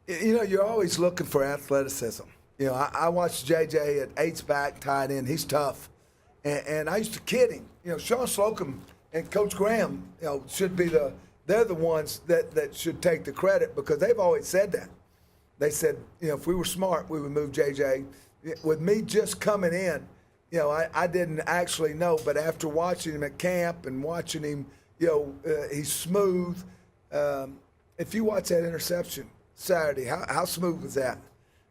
You're always looking for athleticism. I watched JJ at H-back tight end. He's tough. And I used to kid him. Sean Slocum and Coach Graham, should be they're the ones that should take the credit because they've always said that. They said, if we were smart, we would move JJ. With me just coming in, I didn't actually know, but after watching him at camp and watching him, he's smooth. If you watch that interception Saturday, how smooth was that?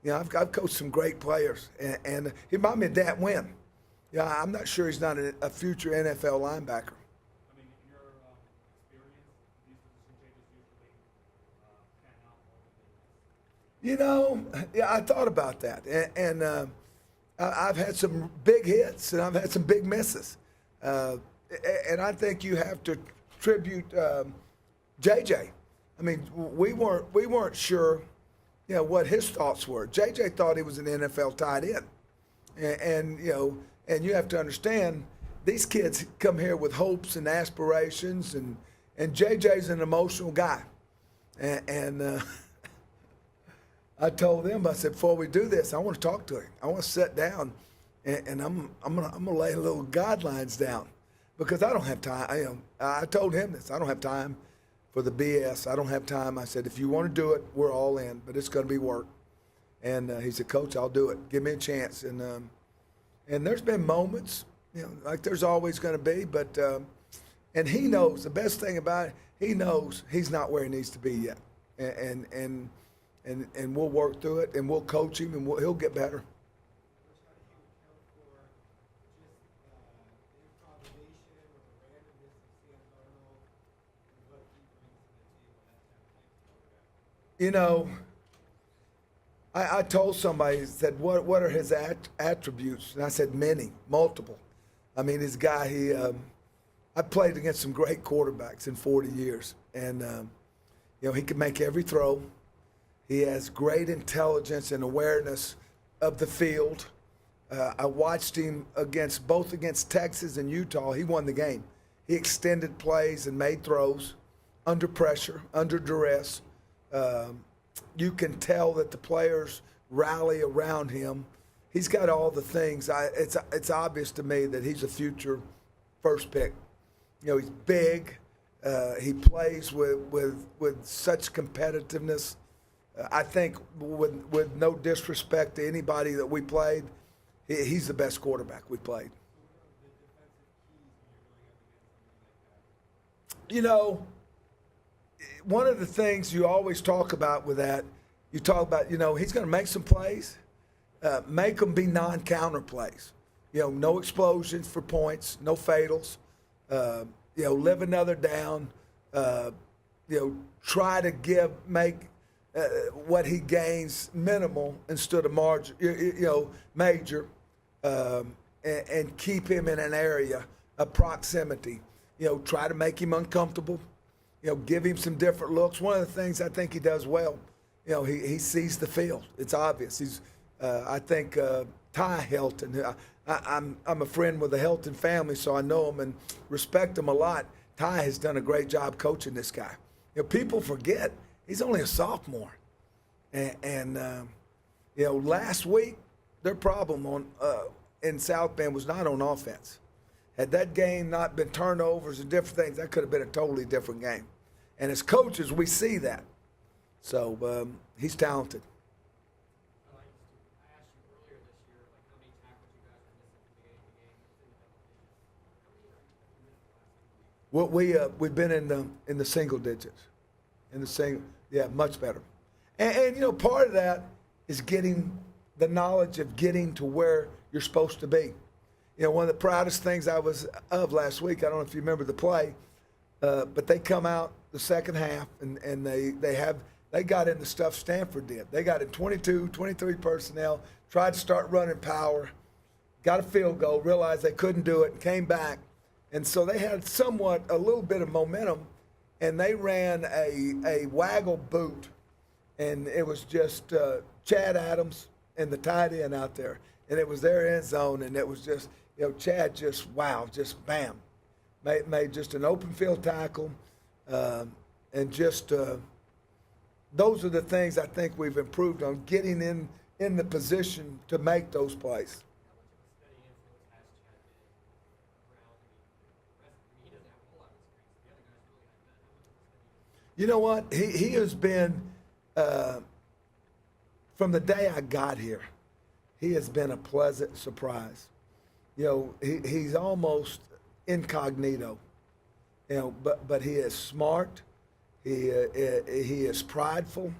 I've coached some great players, and he reminded me of Dat Wynn. I'm not sure he's not a future NFL linebacker. I mean, in your experience, these position changes usually pan out more than Yeah, I thought about that, and I've had some big hits and I've had some big misses, and I think you have to tribute JJ. I mean, we weren't sure, what his thoughts were. JJ thought he was an NFL tight end, and you have to understand these kids come here with hopes and aspirations, and JJ's an emotional guy, and I told them, I said, before we do this, I want to talk to him. I want to sit down, and I'm gonna lay little guidelines down because I don't have time. I told him this. I don't have time for the BS. I don't have time. I said, if you want to do it, we're all in, but it's going to be work. And he said, Coach, I'll do it. Give me a chance. And there's been moments, like there's always going to be, but and he knows the best thing about it. He knows he's not where he needs to be yet, and we'll work through it, and we'll coach him, and he'll get better. I told somebody, said, what are his attributes? And I said, many, multiple. I mean, this guy, I played against some great quarterbacks in 40 years. And, he can make every throw. He has great intelligence and awareness of the field. I watched him both against Texas and Utah. He won the game. He extended plays and made throws under pressure, under duress. You can tell that the players rally around him. He's got all the things. It's obvious to me that he's a future first pick. He's big. He plays with such competitiveness. I think with no disrespect to anybody that we played, he's the best quarterback we played. One of the things you always talk about with that, you talk about, he's going to make some plays, make them be non-counter plays. No explosions for points, no fatals, live another down, try to make what he gains minimal instead of major, and keep him in an area of proximity. Try to make him uncomfortable. Give him some different looks. One of the things I think he does well, he sees the field. It's obvious. I think Ty Helton. I'm a friend with the Helton family, so I know him and respect him a lot. Ty has done a great job coaching this guy. People forget he's only a sophomore, and last week their problem in South Bend was not on offense. Had that game not been turnovers and different things, that could have been a totally different game. And as coaches, we see that. So he's talented. I asked you earlier this year, how many tackles you guys were missing from the game. How many are you missing the last 2 weeks? We've been in the single digits, much better. And part of that is getting the knowledge of getting to where you're supposed to be. One of the proudest things I was of last week, I don't know if you remember the play, but they come out the second half and they got into stuff Stanford did. They got in 22, 23 personnel, tried to start running power, got a field goal, realized they couldn't do it, and came back. And so they had a little bit of momentum, and they ran a waggle boot, and it was just Chad Adams and the tight end out there. And it was their end zone, and it was just, Chad just bam. Made just an open field tackle, and just those are the things I think we've improved on, getting in the position to make those plays. How much of a steady influence has Chad been around? He doesn't have a whole lot of experience. The other guys really have been. How much of a steady influence? You know what? He has been, from the day I got here, he has been a pleasant surprise. You know, he's almost incognito. You know, but he is smart. He is prideful.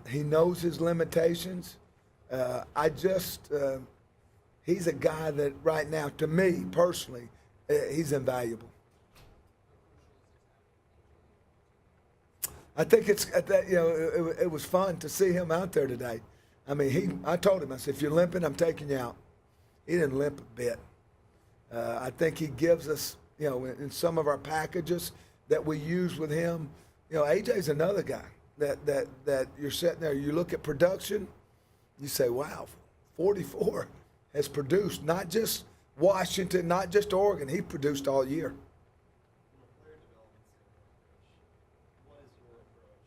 He knows his limitations. He's a guy that right now, to me personally, he's invaluable. I think it was fun to see him out there today. I mean, I told him, I said, if you're limping, I'm taking you out. He didn't limp a bit. I think he gives us, in some of our packages that we use with him, AJ's another guy that you're sitting there, you look at production, you say, wow, 44 has produced, not just Washington, not just Oregon, he produced all year. From a player development standpoint, Coach, what is your approach?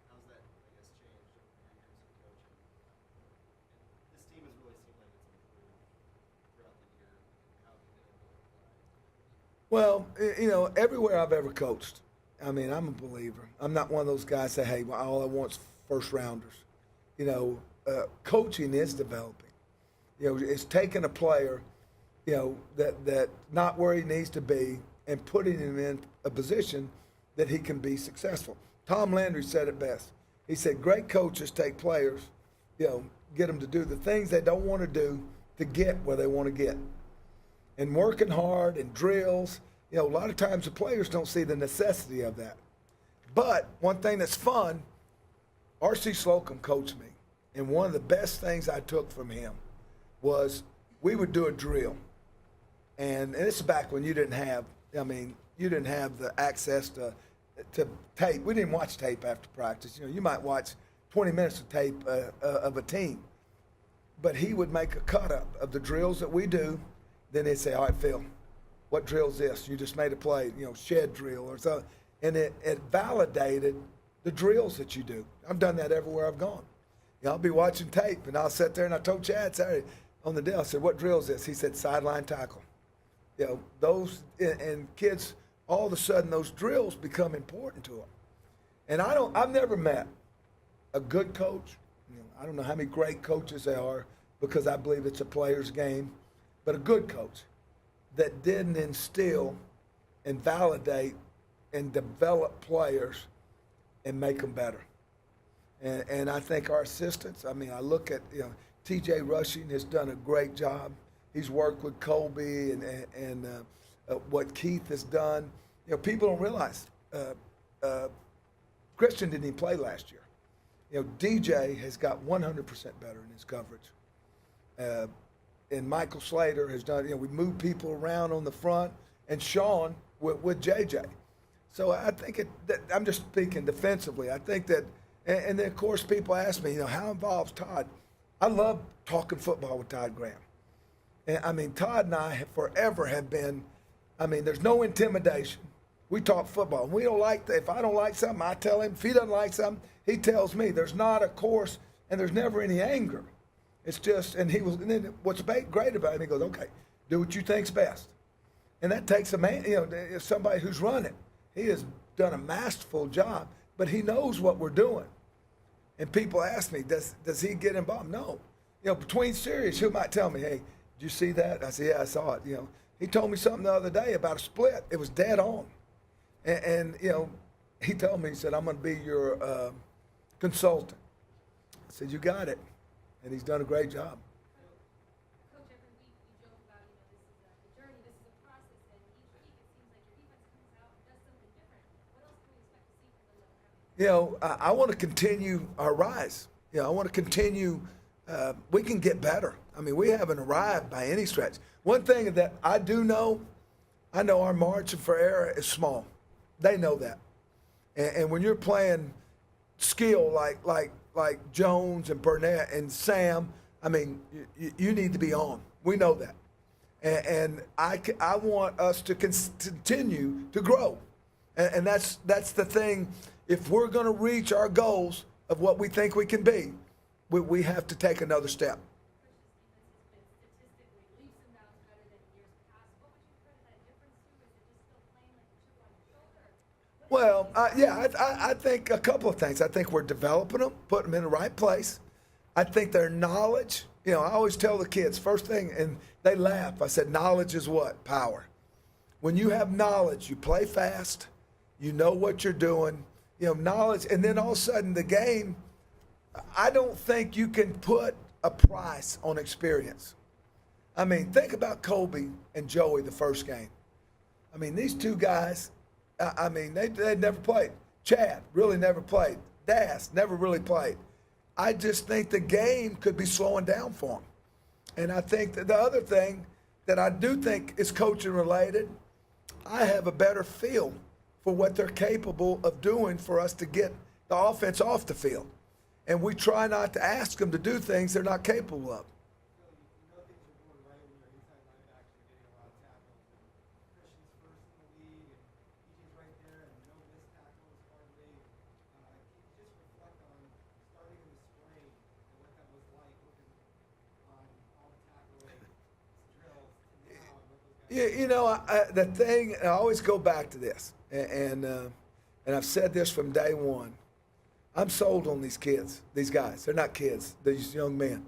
How's that, I guess, changed over your years of coaching? And this team has really seemed like it's improved throughout the year. How have you been able to apply? Well, everywhere I've ever coached, I mean, I'm a believer. I'm not one of those guys that say, hey, well, all I want's first rounders. Coaching is developing. It's taking a player, that not where he needs to be and putting him in a position that he can be successful. Tom Landry said it best. He said, great coaches take players, get them to do the things they don't want to do to get where they want to get. And working hard and drills, a lot of times the players don't see the necessity of that. But one thing that's fun, R.C. Slocum coached me. And one of the best things I took from him was we would do a drill. And this is back when you didn't have the access to tape. We didn't watch tape after practice. You might watch 20 minutes of tape of a team. But he would make a cut-up of the drills that we do. Then they'd say, all right, Phil, what drill's this? You just made a play, shed drill or something. And it validated the drills that you do. I've done that everywhere I've gone. I'll be watching tape, and I'll sit there, and I told Chad Saturday on the deal, I said, what drill is this? He said, sideline tackle. Those, and kids, all of a sudden, those drills become important to them. And I've never met a good coach. I don't know how many great coaches there are because I believe it's a player's game, but a good coach that didn't instill and validate and develop players and make them better. And I think our assistants, I look at, T.J. Rushing has done a great job. He's worked with Colby and what Keith has done. People don't realize Christian didn't even play last year. DJ has got 100% better in his coverage. And Michael Slater has done, we move people around on the front, and Sean with JJ. So I think I'm just speaking defensively. I think that, and then of course people ask me, how involves Todd? I love talking football with Todd Graham. And Todd and I forever have been, there's no intimidation. We talk football. We don't like if I don't like something, I tell him. If he doesn't like something, he tells me. There's not a course, and there's never any anger. It's just, and then what's great about him, he goes, okay, do what you think's best. And that takes a man, somebody who's run it. He has done a masterful job, but he knows what we're doing. And people ask me, does he get involved? No. Between series, he might tell me, hey, did you see that? I said, yeah, I saw it. He told me something the other day about a split. It was dead on. And he told me, he said, I'm going to be your consultant. I said, you got it. And he's done a great job. Coach, every week we joke about, this is a journey, this is a process, and each week it seems like your defense comes out and does something different. What else can we expect to see from them that we're having? I want to continue our rise. I want to continue. We can get better. We haven't arrived by any stretch. One thing that I do know, I know our margin for error is small. They know that. And when you're playing skill like Jones and Burnett and Sam, you need to be on. We know that. And I want us to continue to grow. And that's the thing. if we're going to reach our goals of what we think we can be, we have to take another step. Christian's defense has been statistically leaps and bounds better than in years past. What would you credit that difference to? Is it just still playing like a chip on your shoulder? Well, I think a couple of things. I think we're developing them, putting them in the right place. I think their knowledge, I always tell the kids, first thing, and they laugh. I said, knowledge is what? Power. When you have knowledge, you play fast, you know what you're doing, knowledge, and then all of a sudden the game, I don't think you can put a price on experience. I mean, think about Kobe and Joey the first game. I mean, these two guys, they'd never played. Chad really never played. Das never really played. I just think the game could be slowing down for them. And I think that the other thing that I do think is coaching related, I have a better feel for what they're capable of doing for us to get the offense off the field. And we try not to ask them to do things they're not capable of. You know things are going right when your inside linebackers are getting a lot of tackles. And Christian's first in the league, and EJ's right there, and no missed tackles hardly. Can you just reflect on starting in the spring and what that was like, looking on all the tackling drills to now and what those guys The thing, I always go back to this, and I've said this from day one. I'm sold on these kids, these guys. They're not kids, these young men.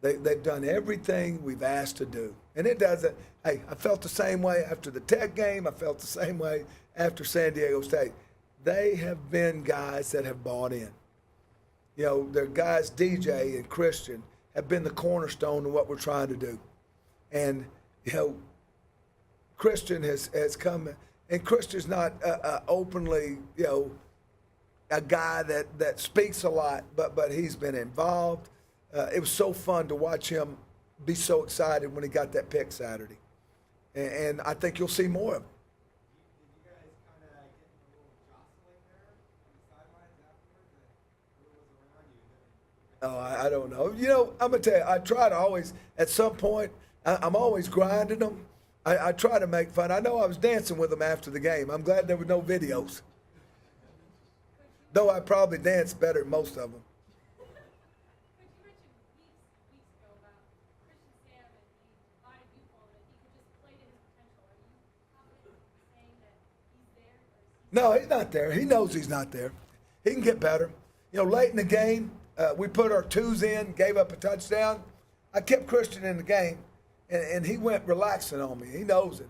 They've done everything we've asked to do. And it doesn't, hey, I felt the same way after the Tech game. I felt the same way after San Diego State. They have been guys that have bought in. Their guys, DJ and Christian, have been the cornerstone of what we're trying to do. And, Christian has come, and Christian's not openly, a guy that speaks a lot, but he's been involved. It was so fun to watch him be so excited when he got that pick Saturday. And I think you'll see more of him. Did you guys kind of get in a little jostling there on the sidelines afterwards? Who was around you? Oh, I don't know. I'm going to tell you, I try to always, at some point, I'm always grinding them. I try to make fun. I know I was dancing with them after the game. I'm glad there were no videos. Though I probably danced better than most of them. But you mentioned weeks ago about Christian Sam and he divided you for that he could just play to his potential. Are you confident in saying that he's there? Or is he No, he's not there. He knows he's not there. He can get better. Late in the game, we put our twos in, gave up a touchdown. I kept Christian in the game, and he went relaxing on me. He knows it.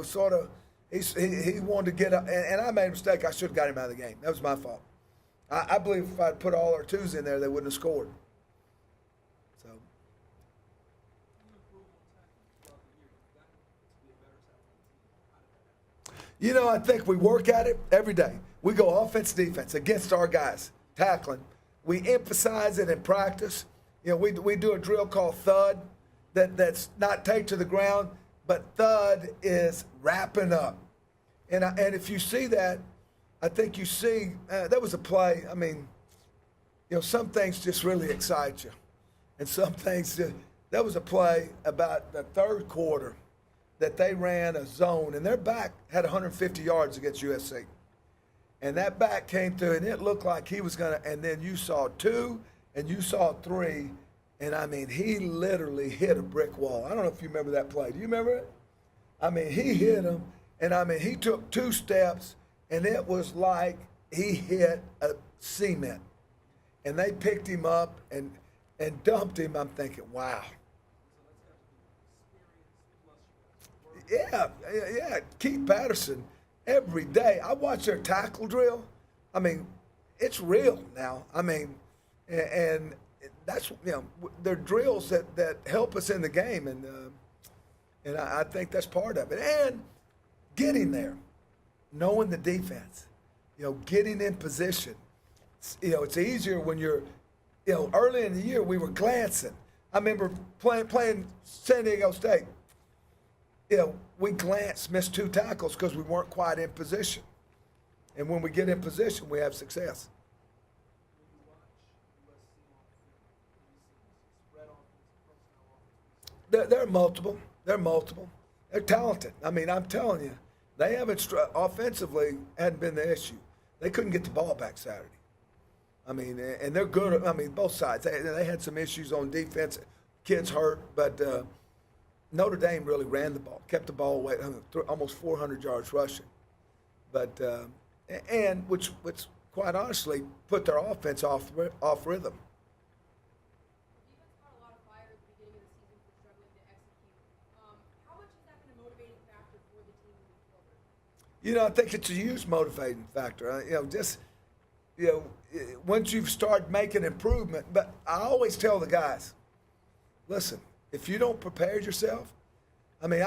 Sort of. He wanted to get up, and I made a mistake. I should have got him out of the game. That was my fault. I believe if I'd put all our twos in there, they wouldn't have scored. So. I think we work at it every day. We go offense, defense against our guys, tackling. We emphasize it in practice. We do a drill called thud that's not take to the ground, but thud is wrapping up. And if you see that, I think you see that was a play. I mean, some things just really excite you. And some things, that was a play about the third quarter that they ran a zone, and their back had 150 yards against USC. And that back came through, and it looked like he was going to, and then you saw two, and you saw three, and I mean, he literally hit a brick wall. I don't know if you remember that play. Do you remember it? I mean, he hit him, and I mean, he took 2 steps, and it was like he hit a cement. And they picked him up and dumped him. I'm thinking, wow. Yeah. Keith Patterson, every day. I watch their tackle drill. I mean, it's real now. I mean, and that's, they're drills that help us in the game. And I think that's part of it. And getting there, knowing the defense, getting in position. It's easier when you're, early in the year we were glancing. I remember playing San Diego State. We glanced, missed 2 tackles because we weren't quite in position. And when we get in position, we have success. They're multiple. They're talented. I mean, I'm telling you, they haven't offensively hadn't been the issue. They couldn't get the ball back Saturday. I mean, and they're good. I mean, both sides. They had some issues on defense. Kids hurt, but Notre Dame really ran the ball, kept the ball away, almost 400 yards rushing. But and which quite honestly put their offense off rhythm. The defense caught a lot of fire at the beginning of the season for struggling to execute. How much has that been a motivating factor for the team moving forward? You know, I think it's a huge motivating factor. Once you start making improvement. But I always tell the guys, listen, if you don't prepare yourself, I mean,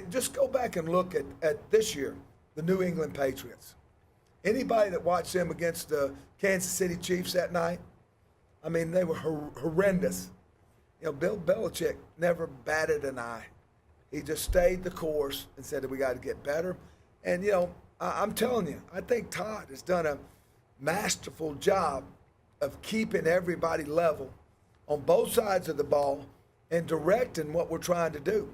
just go back and look at this year, the New England Patriots. Anybody that watched them against the Kansas City Chiefs that night, I mean, they were horrendous. You know, Bill Belichick never batted an eye. He just stayed the course and said that we got to get better. And, you know, I'm telling you, I think Todd has done a masterful job of keeping everybody level on both sides of the ball and directing what we're trying to do.